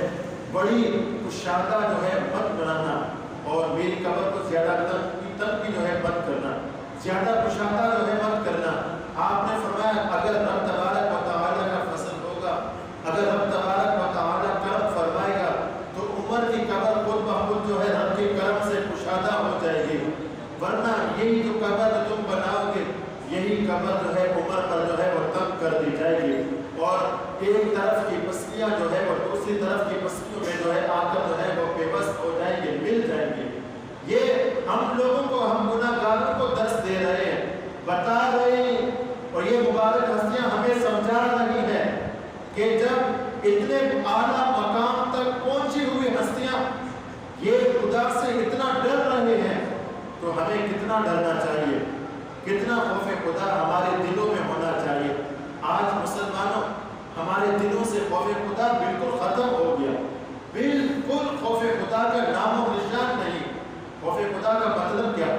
بڑی کشادہ جو ہے مت بنانا، اور میری قبر کو زیادہ تک بھی جو ہے مت کرنا، زیادہ کشادہ جو ہے مت کرنا۔ آپ نے فرمایا اگر رب تبارک و تعالی کا فضل ہوگا، اگر رب تبارک و تعالی کرم فرمائے گا تو عمر کی قبر خود بخود جو ہے رب کے کرم سے کشادہ ہو جائے گی، ورنہ یہی جو قبر تم بناؤ گے یہی قبر جو ہے عمر پر جو ہے وہ تنگ کر دی جائے گی، اور ایک طرف کی پسلیاں جو ہے وہ دوسری طرف کی پسلیوں میں جو ہے آ کر جو ہے وہ بے بس ہو جائیں گے، مل جائیں گے۔ یہ ہم لوگوں کو، ہم گناہگاروں کو درس دے رہے ہیں، بتا رہے ہیں، اور یہ مبارک ہستیاں ہمیں سمجھا رہی ہیں کہ جب اتنے اعلیٰ مقام تک پہنچی ہوئی ہستیاں یہ خدا سے اتنا ڈر رہے ہیں تو ہمیں کتنا ڈرنا چاہیے، کتنا خوف خدا ہمارے دلوں میں ہونا چاہیے۔ آج مسلمانوں، ہمارے دلوں سے خوف خدا بالکل ختم ہو گیا، بالکل خوف خدا کا نام و نشان نہیں۔ خوف خدا کا مطلب کیا؟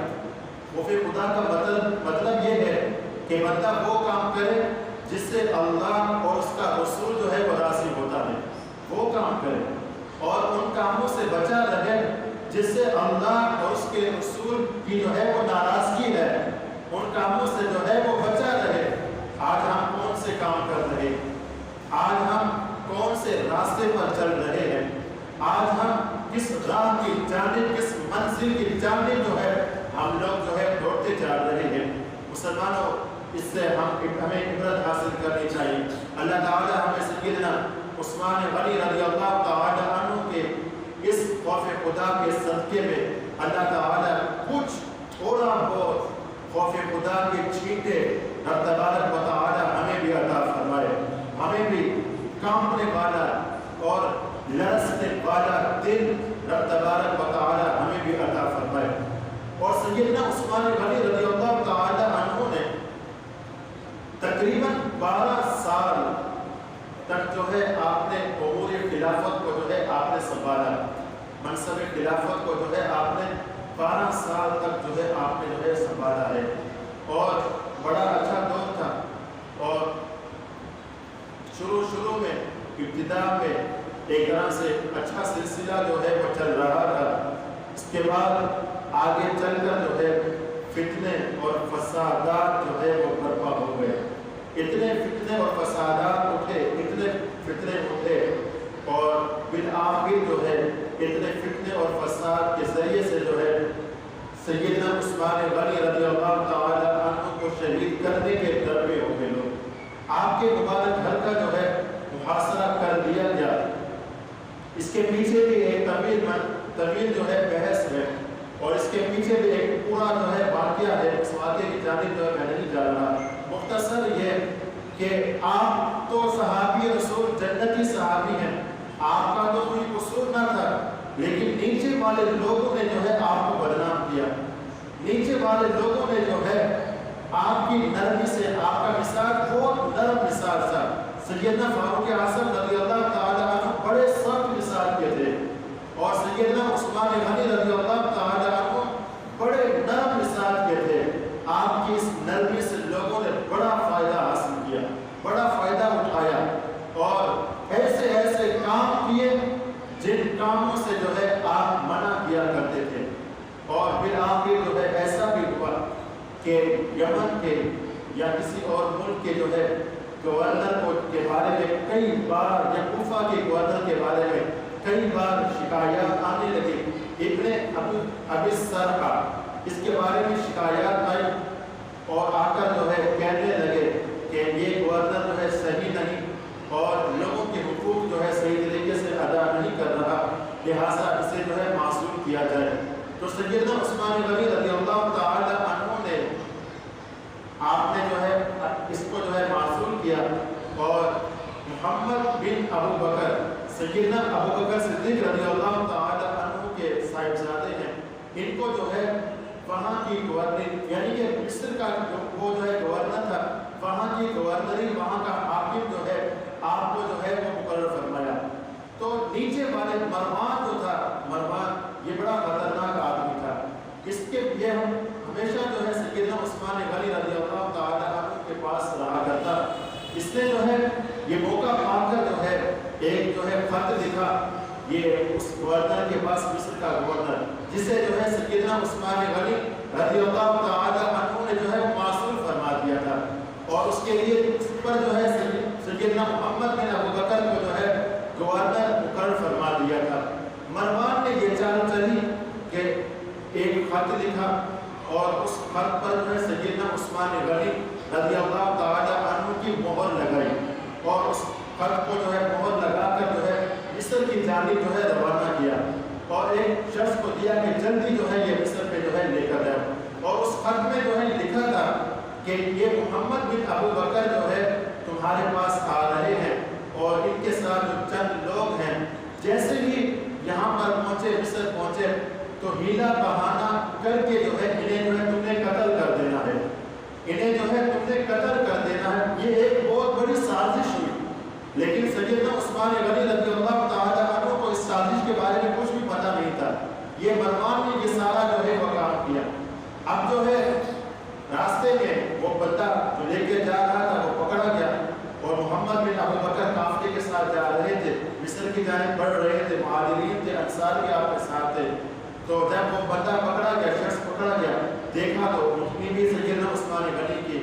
خوف خدا کا مطلب یہ ہے کہ بندہ وہ کام کرے جس سے اللہ اور اس کا رسول جو ہے وہ راضی ہوتا ہے، وہ کام کرے، اور ان کاموں سے بچا رہے جس سے اللہ اور اس کے رسول کی جو ہے وہ ناراضگی ہے، ان کاموں سے جو ہے وہ بچا رہے۔ آج ہم کون سے کام کر رہے؟ آج ہم کون جا رہے ہیں۔ مسلمانوں، اس سے ہمیں عبرت حاصل کرنی چاہیے۔ اللہ تعالیٰ ہمیں سیدنا عثمان غنی رضی اللہ تعالیٰ عنہ کے اس خوف خدا کے صدقے میں اللہ تعالیٰ کچھ تھوڑا بہت خوف خدا کے چھینٹے رب تبارک و تعالیٰ ہمیں بھی عطا فرمائے، ہمیں بھی کانپنے والا اور لرزنے والا دل رب تبارک و تعالیٰ ہمیں بھی عطا فرمائے۔ اور سیدنا عثمان غنی رضی اللہ تعالیٰ عنہ نے تقریباً 12 سال تک جو ہے آپ نے امور خلافت کو جو ہے آپ نے سنبھالا، منصب خلافت کو جو ہے آپ نے 12 سال تک جو ہے آپ نے جو ہے سنبھالا ہے، اور بڑا اچھا دور تھا۔ اور شروع میں ابتدا میں ایک طرح سے اچھا سلسلہ جو ہے وہ چل رہا تھا، اس کے بعد آگے چل کر جو ہے فتنے اور فسادات جو ہے وہ برپا ہو گئے، اتنے فتنے اور فسادات اٹھے، اتنے فتنے اٹھے، اور بالآخر جو ہے اتنے فتنے اور فساد کے ذریعے سے جو ہے سیدنا عثمان غنی رضی اللہ تعالیٰ عنہ کو شہید کرنے کے در پہ ہو گئے لوگ۔ آپ کے مبارک گھر کا جو ہے محاصرہ کر دیا گیا۔ اس کے پیچھے بھی ایک طویل جو ہے بحث ہے، اور اس کے پیچھے بھی ایک پورا جو ہے واقعہ ہے، اس واقعے کی جانب جو ہے میں نہیں جا رہا۔ مختصر یہ کہ آپ تو صحابی رسول جنتی صحابی ہیں، آپ کا تو کوئی قصور نہ تھا، لیکن نیچے والے لوگوں نے جو ہے آپ کو بدنام کیا، نیچے والے لوگوں نے جو ہے آپ کی نرمی سے، آپ کا مزاج بہت نرم مزاج تھا۔ سیدنا فاروق اعظم رضی اللہ تعالیٰ عنہ بڑے سخت مزاج کے تھے، اور سیدنا عثمان غنی رضی اللہ تعالیٰ عنہ بڑے نرم مزاج کے تھے۔ آپ کی اس نرمی سے لوگوں نے بڑا فائدہ حاصل کیا، بڑا فائدہ اٹھایا، اور ایسے ایسے کام کیے جن کاموں سے جو ہے آپ منع کیا کرتے تھے۔ اور پھر آخر جو ہے ایسا بھی ہوا کہ یمن کے یا کسی اور ملک کے جو ہے گورنر کے بارے میں کئی بار، یا کوفہ کے گورنر کے بارے میں کئی بار شکایات آنے لگے۔ ابن ابی سرقہ اس کے بارے میں شکایات آئی، اور آ کر جو ہے کہنے لگے کہ یہ گورنر جو ہے صحیح نہیں، اور لوگوں کے حقوق جو ہے صحیح طریقے سے ادا نہیں کر رہا، لہٰذا اسے جو ہے معزول کیا جائے۔ تو سیدنا عثمان غنی رضی اللہ تعالی عنہ نے آپ نے جو ہے اس کو جو ہے معزول کیا، اور محمد بن ابو بکر، سیدنا ابو بکر صدیق رضی اللہ تعالی عنہ کے صاحبزادے ہیں، ان کو جو ہے وہاں کی گورنر، یعنی کہ مصر کا وہ جو ہے گورنر تھا، وہاں کی گورنری، وہاں کا حاکم جو ہے آپ کو جو ہے وہ مقرر فرمایا۔ تو نیچے والے مروان جو تھا، مروان یہ بڑا خطرناک آدمی تھا، اس کے لیے ہم ہمیشہ جو ہے سیدنا عثمان غنی رضی اللہ تعالی عنہ کے پاس رہا کرتا۔ اس نے جو ہے یہ موقع پا کر جو ہے ایک جو ہے خط لکھا، یہ اس گورنر کے پاس، مصر کا گورنر، جسے جو ہے سیدنا عثمان غنی رضی اللہ تعالی عنہ نے جو ہے معزول فرما دیا تھا، اور اس کے لیے اس پر جو ہے سیدنا محمد بن ابو بکر کو جو ہے گورنر مقرر فرما دیا تھا۔ مروان نے یہ چال چلی کہ ایک خط لکھا، اور اس خط پر جو ہے سیدنا عثمان غنی رضی اللہ تعالی عنہ کی مہر لگائی، اور اس خط کو جو ہے مہر لگا کر جو ہے مصر کی جانب جو ہے روانہ کیا، اور ایک شخص کو دیا کہ جلدی جو ہے یہ مصر پہ جو ہے لے کر جائے۔ اور اس خط میں جو ہے لکھا تھا کہ یہ محمد بن ابو بکر جو ہے تمہارے پاس آ رہے ہیں، اور ان کے ساتھ جو چند لوگ ہیں، جیسے ہی یہاں پر پہنچے، مصر پہنچے، تو ہیلا بہانہ کر کے جو ہے انہیں جو ہے تم نے قتل کر دینا ہے، انہیں جو ہے تم نے قتل کر دینا ہے۔ یہ ایک بہت بڑی سازش ہوئی، لیکن سیدنا عثمان غنی رضی اللہ تعالی عنہ کو اس سازش کے بارے میں کچھ بھی پتہ نہیں تھا۔ یہ مروان نے یہ سارا جو ہے وہ کام کیا۔ اب جو ہے راستے میں وہ بندہ جو لے کے جا رہا تھا وہ پکڑا گیا، اور محمد بن ابو بکر قافلے کے ساتھ جا رہے تھے، مصر کی جانب بڑھ رہے تھے، مہاجرین تھے، انصار بھی آپ کے ساتھ تھے۔ تو جب وہ بندہ پکڑا گیا، شخص پکڑا گیا، دیکھا تو اٹھنی بھی سیدنا عثمان غنی کی،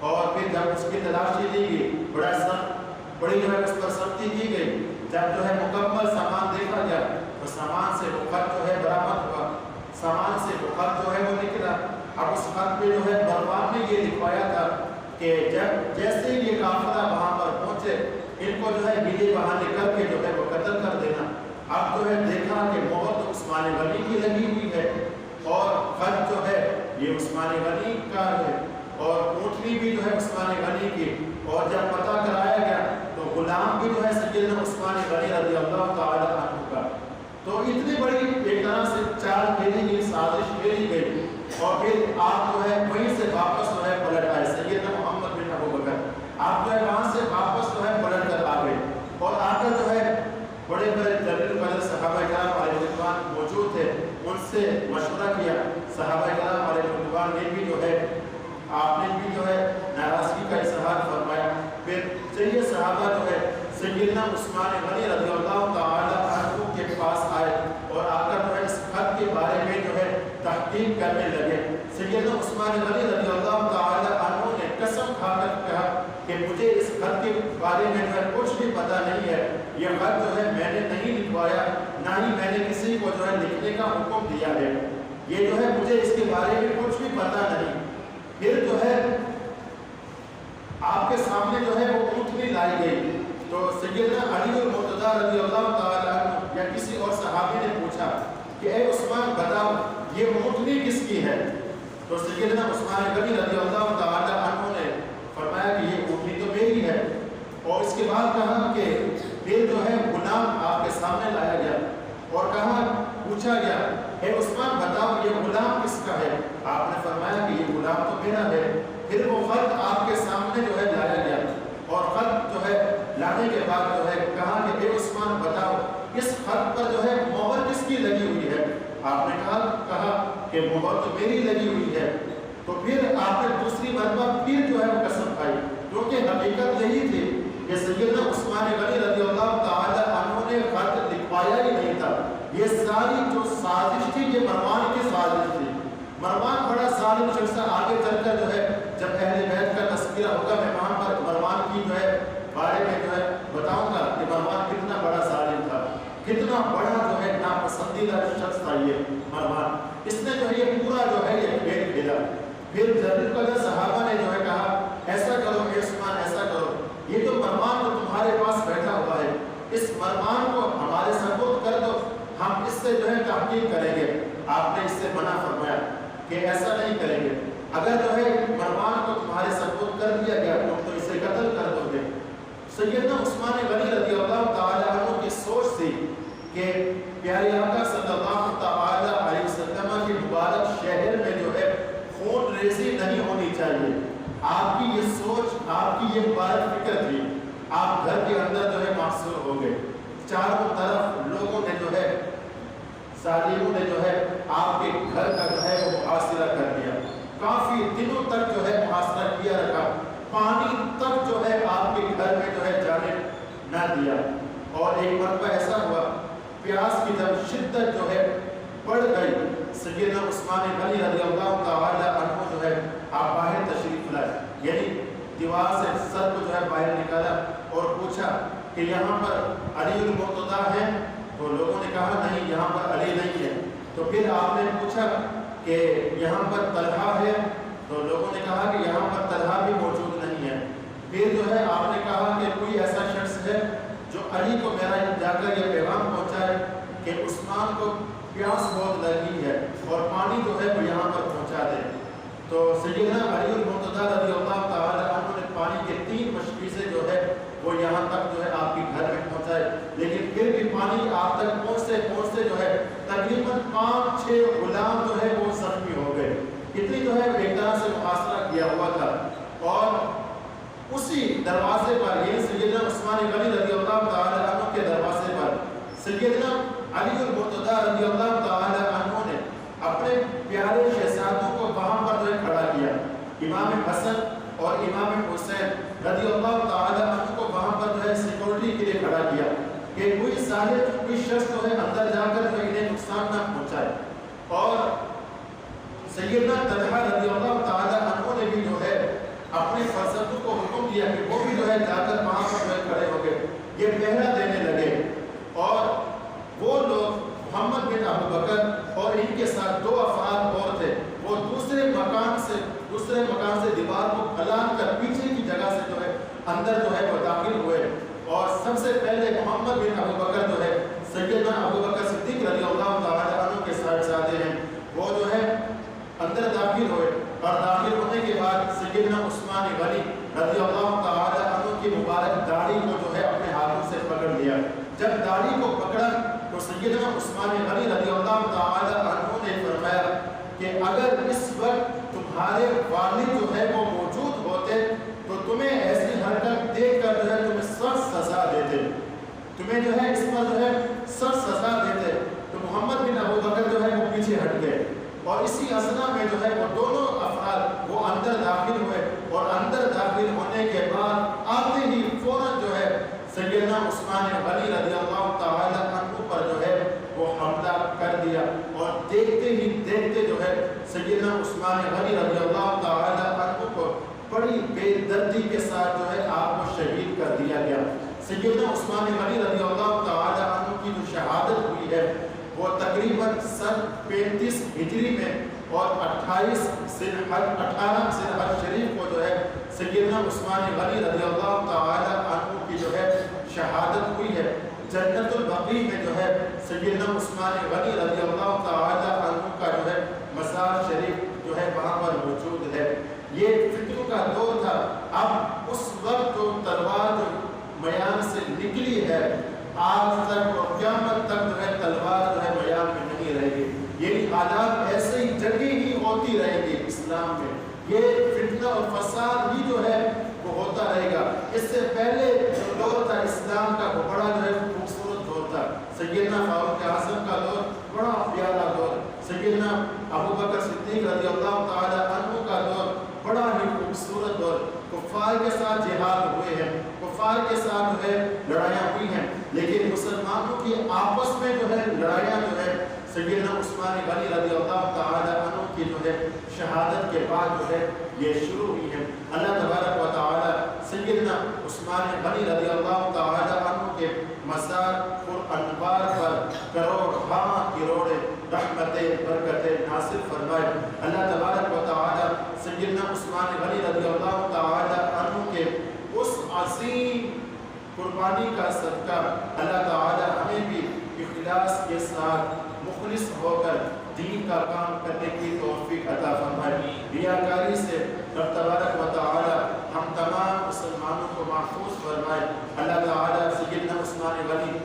اور پھر جب اس کی تلاشی لی گئی، بڑی جو ہے اس پر سختی کی گئی۔ جب جو ہے مکمل سامان دیکھا گیا، تو سامان سے وہ خط جو ہے برآمد ہوا، سامان سے وہ خط جو ہے وہ نکلا، اب اس خط پہ جو ہے مروان نے یہ لکھوایا تھا کہ جب جیسے ہی یہ قافلہ وہاں پر پہنچے ان کو جو ہے ہیلے بہانے کر کے جو ہے وہ قتل کر دینا۔ اب جو ہے دیکھا کہ مہر تو عثمان غنی کی لگی ہوئی ہے اور خط جو ہے یہ عثمان غنی کا ہے اور اونٹنی بھی جو ہے عثمان غنی کی، اور جب پتہ کرایا گیا تو غلام بھی جو ہے سیدنا عثمان غنی رضی اللہ تعالی عنہ کا۔ تو اتنی بڑی ایک طرح سے چال کھیلی گئی، سازش کھیلی گئی، اور پھر آپ جو ہے وہیں سے واپس جو ہے پلٹ آئے۔ سیدنا محمد بن ابو بکر آپ جو ہے وہاں سے واپس جو ہے پلٹ کر آ گئے، اور آ کر جو ہے بڑے بڑے جلیل قدر صحابہ کرام علیہ رضوان موجود تھے، ان سے مشورہ کیا۔ صحابہ کرام علیہ رضوان نے بھی جو ہے آپ نے بھی جو ہے ناراضگی کا اظہار فرمایا۔ پھر چلیے صحابہ جو ہے سیدنا عثمان غنی رضی اللہ تعالی عنہ کے پاس آئے اور آ کر جو ہے اس خط کے بارے میں جو ہے تحقیق کرنے لگے۔ سیدنا عثمان غنی رضی اللہ تعالی عنہ نے قسم کھا کر کہا کہ مجھے اس خط کے بارے میں جو ہے کچھ بھی پتہ نہیں ہے، یہ خط جو ہے میں نے نہیں لکھوایا، نہ ہی میں نے کسی کو جو ہے لکھنے کا حکم دیا ہے، یہ جو ہے مجھے اس کے بارے میں کچھ بھی پتہ نہیں۔ پھر جو ہے آپ کے سامنے جو ہے وہ اونٹنی لائی گئی، تو سیدنا علی المرتضیٰ رضی اللہ تعالی عنہ یا کسی اور صحابی نے پوچھا کہ اے عثمان بتاؤ یہ اونٹنی کس کی ہے؟ تو سیدنا عثمان غنی رضی اللہ تعالی عنہ نے فرمایا کہ یہ اونٹنی تو میری ہے، اور اس کے بعد کہا کہ پھر جو ہے غلام آپ کے سامنے لایا گیا اور کہا پوچھا گیا اے عثمان بتاؤ یہ غلام کس کا ہے؟ آپ نے فرمایا کہ یہ غلام تو میرا ہے۔ پھر وہ خط آپ کے سامنے جو ہے لایا گیا، اور خط جو ہے لانے کے بعد جو ہے کہا کہ اے عثمان بتاؤ اس خط پر جو ہے مہر کس کی لگی ہوئی ہے؟ آپ نے کہا کہ مہر تو میری لگی ہوئی ہے۔ تو پھر آپ نے دوسری مرتبہ پھر جو ہے وہ قسم کھائی، کیونکہ حقیقت یہی تھی کہ سیدنا عثمان غنی رضی اللہ تعالی عنہ نے خط لکھوایا ہی نہیں تھا، یہ ساری جو سازش تھی یہ مروان کی سازش تھی۔ مروان بڑا ظالم شخص ہے، آگے چل کر جو ہے جب اہل بیت کا تذکرہ ہوگا میں وہاں پر مروان کی جو ہے بارے میں جو ہے بتاؤں گا کہ مروان کتنا بڑا ظالم تھا، کتنا بڑا جو ہے ناپسندیدہ شخص تھا یہ مروان۔ اس نے جو ہے یہ پورا جو ہے یہ کھیل کھیلا۔ پھر جلیل قدر صحابہ نے جو ہے کہا ایسا کرو اے عثمان ایسا کرو، یہ جو مروان جو تمہارے پاس بیٹھا ہوا ہے اس مروان کو ہمارے سپرد کر دو، ہم اس سے جو ہے تحقیق کریں گے۔ آپ نے اس سے منع فرمایا کہ ایسا نہیں کریں گے، اگر جو ہے مروان کو تمہارے سپرد کر دیا گیا تو اسے قتل کر دو گے۔ سیدنا عثمان غنی رضی اللہ تعالی عنہ کی سوچ تھی کہ پیارے آقا صلی اللہ تعالی علیہ وسلم کی مبارک شہر میں جو ہے خون ریزی نہیں ہونی چاہیے۔ آپ کی یہ سوچ، آپ کی یہ مبارک فکر تھی۔ آپ گھر کے اندر جو ہے محصور ہو گئے، چاروں طرف لوگوں نے جو ہے ظالموں نے جو ہے آپ کے گھر کا جو ہے وہ محاصرہ کر دیا، کافی دنوں تک جو ہے محاصرہ کیا رکھا، پانی تک جو ہے آپ کے گھر میں جو ہے جانے نہ دیا۔ اور ایک مرتبہ ایسا ہوا پیاس کی جب شدت جو ہے بڑھ گئی، سیدنا عثمان غنی رضی اللہ تعالی عنہ جو ہے آپ باہر تشریف لائے، یعنی دیوار سے سر کو جو ہے باہر نکالا اور پوچھا کہ یہاں پر علی المرتضیٰ ہے؟ تو لوگوں نے کہا نہیں یہاں پر علی نہیں ہے۔ تو پھر آپ نے پوچھا کہ یہاں پر طلحہ ہے؟ تو لوگوں نے کہا کہ یہاں پر طلحہ بھی موجود نہیں ہے۔ پھر جو ہے آپ نے کہا کہ کوئی ایسا شخص ہے جو علی کو میرا جا کر یہ پیغام پہنچائے کہ عثمان کو پیاس بہت لگی ہے اور پانی جو ہے وہ یہاں پر پہنچا دے۔ تو سیدنا علی المرتضیٰ رضی اللہ تعالی عنہ نے پانی کے 3 مشکیزیں جو ہے وہ یہاں تک جو ہے آپ کے گھر میں پہنچائے، لیکن پھر بھی پانی آپ تک پہنچتے جو ہے تقریباً 5-6 غلام جو ہے وہ زخمی ہو گئے۔ اتنی جو ہے ایک طرح سے محاصرہ کیا ہوا تھا، اور اسی دروازے پر یہ سیدنا عثمان غنی رضی اللہ تعالی عنہ کے دروازے پر سیدنا علی المرتضیٰ رضی اللہ تعالی عنہ نے اپنے پیارے شہزادوں کو وہاں پر جو ہے کھڑا کیا، امام حسن اور امام حسین رضی اللہ تعالی عنہ کو وہاں پر جو ہے سیکورٹی کے لیے کھڑا کیا کہ کوئی ظالم کوئی شخص جو ہے اندر جا کر جو انہیں نقصان نہ پہنچائے۔ اور سیدنا طلحہ رضی اللہ تعالی عنہ نے بھی جو ہے اپنے فرزندوں کو حکم دیا کہ وہ بھی جو ہے جا کر وہاں پر جو ہے کھڑے ہو گئے، یہ پہرا دینے لگے۔ اور وہ لوگ محمد بن ابو بکر اور ان کے ساتھ 2 افراد اور تھے، وہ دوسرے مقام دوسرے مکان سے دیوار کو پھلان کر پیچھے کی جگہ سے جو ہے اندر جو ہے وہ داخل ہوئے، اور سب سے پہلے محمد بن ابو بکر جو ہے سیدنا ابو بکر صدیق رضی اللہ تعالی عنہ کے صاحبزادے ہیں، وہ جو ہے اندر داخل ہوئے، اور داخل ہونے کے بعد سیدنا عثمان غنی رضی اللہ تعالی عنہ کی مبارک داڑھی کو جو ہے اپنے ہاتھوں سے پکڑ لیا۔ جب داڑھی کو پکڑا تو سیدنا عثمان غنی رضی اللہ تعالی عنہ نے فرمایا کہ اگر اس وقت تمہارے والد جو ہے وہ موجود ہوتے تو تمہیں ایسی حرکت دیکھ کر جو ہے تمہیں سخت سزا دیتے، تمہیں جو ہے اس پر جو ہے سخت سزا دیتے۔ تو محمد بن ابو بکر جو ہے وہ پیچھے ہٹ گئے، اور اسی اثنا میں جو ہے وہ دونوں افراد وہ اندر داخل ہوئے، اور اندر داخل ہونے کے بعد آتے ہی فوراً جو ہے سیدنا عثمان غنی رضی اللہ تعالی عنہ پر جو ہے وہ حملہ کر دیا، اور دیکھتے ہی دیکھتے جو ہے سیدنا عثمان غنی رضی اللہ تعالی عنہ کو بڑی بے دردی کے ساتھ جو ہے آپ کو شہید کر دیا گیا۔ سیدنا عثمان غنی رضی اللہ تعالی عنہ کی جو شہادت ہوئی ہے وہ تقریباً سن 35 ہجری میں، اور 18 ذوالحج شریف کو جو ہے سیدنا عثمان غنی رضی اللہ تعالی عنہ کی جو ہے شہادت ہوئی ہے۔ جنت البقیع میں جو ہے سیدنا عثمان غنی رضی اللہ تعالی عنہ کا جو ہے مزار شریف جو ہے وہاں پر موجود ہے۔ یہ فتنوں کا دور تھا۔ اب اس وقت جو تلوار جو میان سے نکلی ہے، آج تک اور قیامت تک جو ہے تلوار جو ہے میان میں نہیں رہے گی۔ یہ حالات ایسے ہی جنگیں ہی ہوتی رہیں گی اسلام میں، یہ فتنہ اور فساد ہی جو ہے وہ ہوتا رہے گا۔ اس سے پہلے جو دور تھا اسلام کا وہ بڑا جو ہے خوبصورت دور تھا، سیدنا فاروق اعظم کا دور بڑا پیارا دور، سیدنا ابو بکر صدیق رضی اللہ تعالی عنہ کا دور بڑا ہی خوبصورت دور۔ کفار کے ساتھ جہاد ہوئے ہیں، کفار کے ساتھ جو ہے لڑائیاں ہوئی ہیں، لیکن مسلمانوں کی آپس میں جو ہے لڑائیاں جو ہے سیدنا عثمان غنی رضی اللہ تعالی عنہ کی جو ہے شہادت کے بعد جو ہے یہ شروع ہوئی ہے۔ اللہ تبارک و تعالی سیدنا عثمان غنی رضی اللہ تعالی عنہ کے مزار پر انوار پر کروڑ رحمتیں برکتیں نازل فرمائے۔ اللہ تبارک و تعالی سیدنا عثمان غنی رضی اللہ تعالی عنہ کے اس عظیم قربانی کا صدقہ اللہ تعالی ہمیں بھی اخلاص کے ساتھ مخلص ہو کر دین کا کام کرنے کی توفیق عطا فرمائے۔ ریاکاری سے رب تبارک و تعالی ہم تمام مسلمانوں کو محفوظ فرمائے۔ اللہ تعالی سیدنا عثمان غنی